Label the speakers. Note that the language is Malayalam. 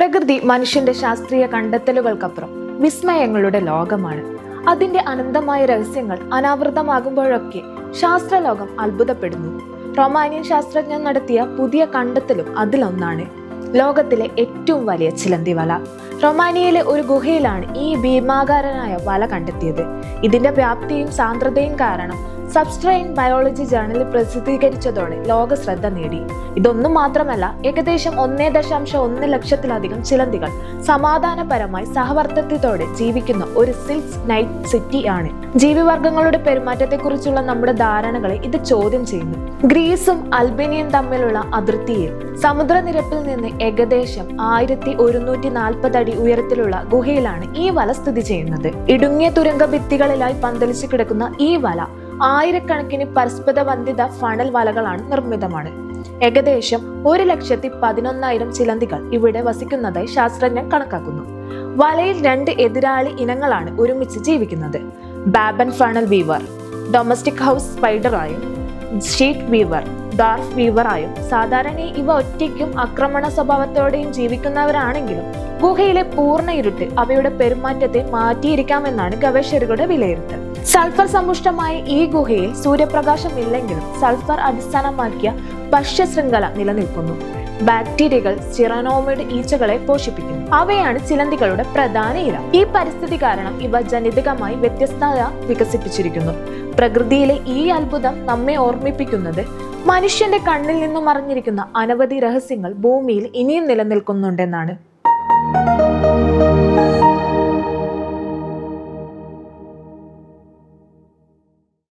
Speaker 1: പ്രകൃതി മനുഷ്യന്റെ ശാസ്ത്രീയ കണ്ടെത്തലുകൾക്കപ്പുറം വിസ്മയങ്ങളുടെ ലോകമാണ്. അതിന്റെ അനന്തമായ രഹസ്യങ്ങൾ അനാവൃതമാകുമ്പോഴൊക്കെ ശാസ്ത്രലോകം അത്ഭുതപ്പെടുന്നു. റൊമാനിയൻ ശാസ്ത്രജ്ഞർ നടത്തിയ പുതിയ കണ്ടെത്തലും അതിലൊന്നാണ്. ലോകത്തിലെ ഏറ്റവും വലിയ ചിലന്തി വല. റൊമാനിയയിലെ ഒരു ഗുഹയിലാണ് ഈ ഭീമാകാരനായ വല കണ്ടെത്തിയത്. ഇതിന്റെ വ്യാപ്തിയും സാന്ദ്രതയും കാരണം സബ്സ്ട്രെയിൻ ബയോളജി ജേർണലിൽ പ്രസിദ്ധീകരിച്ചതോടെ ലോക ശ്രദ്ധ നേടി. ഇതൊന്നും മാത്രമല്ല, ഏകദേശം 1.1 ലക്ഷത്തിലധികം ചിലന്തികൾ സമാധാനപരമായി സഹവർത്തിത്വത്തോടെ ജീവിക്കുന്ന ഒരു സിൽക്ക് നൈറ്റ് സിറ്റി ആണ്. ജീവിവർഗങ്ങളുടെ പെരുമാറ്റത്തെക്കുറിച്ചുള്ള നമ്മുടെ ധാരണകളെ ഇത് ചോദ്യം ചെയ്യുന്നു. ഗ്രീസും അൽബേനിയയും തമ്മിലുള്ള അതിർത്തിയിൽ സമുദ്രനിരപ്പിൽ നിന്ന് ഏകദേശം 1140 അടി ഉയരത്തിലുള്ള ഗുഹയിലാണ് ഈ വല സ്ഥിതി ചെയ്യുന്നത്. ഇടുങ്ങിയ തുരങ്ക ഭിത്തികളിലായി പന്തലിച്ചു കിടക്കുന്ന ഈ വല ആയിരക്കണക്കിന് പരസ്പര ബന്ധിത ഫണൽ വലകളാണ് നിർമ്മിതമാണ്. ഏകദേശം 1,11,000 ചിലന്തികൾ ഇവിടെ വസിക്കുന്നതായി ശാസ്ത്രജ്ഞർ കണക്കാക്കുന്നു. വലയിൽ 2 എതിരാളി ഇനങ്ങളാണ് ഒരുമിച്ച് ജീവിക്കുന്നത്. ബാബൻ ഫണൽ വീവർ, ഡൊമസ്റ്റിക് ഹൗസ് സ്പൈഡറായും ഷീറ്റ് വീവർ, ഡാർഫ് വീവറായും. സാധാരണയായി ഇവ ഒറ്റയ്ക്കും ആക്രമണ സ്വഭാവത്തോടെയും ജീവിക്കുന്നവരാണെങ്കിലും ഗുഹയിലെ പൂർണ്ണ ഇരുട്ട് അവയുടെ പെരുമാറ്റത്തെ മാറ്റിയിരിക്കാമെന്നാണ് ഗവേഷകരുടെ വിലയിരുത്തൽ. സൾഫർ സമ്പുഷ്ടമായ ഈ ഗുഹയിൽ സൂര്യപ്രകാശം ഇല്ലെങ്കിലും സൾഫർ അടിസ്ഥാനമാക്കിയ ഭക്ഷ്യശൃംഖല നിലനിൽക്കുന്നു. ബാക്ടീരിയകൾ സിറനോമിഡ് ഈച്ചകളെ പോഷിപ്പിക്കുന്നു. അവയാണ് ചിലന്തികളുടെ പ്രധാന ഇര. ഈ പരിസ്ഥിതി കാരണം ഇവ ജനിതകമായി വ്യത്യസ്തത വികസിപ്പിച്ചിരിക്കുന്നു. പ്രകൃതിയിലെ ഈ അത്ഭുതം നമ്മെ ഓർമ്മിപ്പിക്കുന്നത് മനുഷ്യന്റെ കണ്ണിൽ നിന്നും മറഞ്ഞിരിക്കുന്ന അനവധി രഹസ്യങ്ങൾ ഭൂമിയിൽ ഇനിയും നിലനിൽക്കുന്നുണ്ടെന്നാണ്.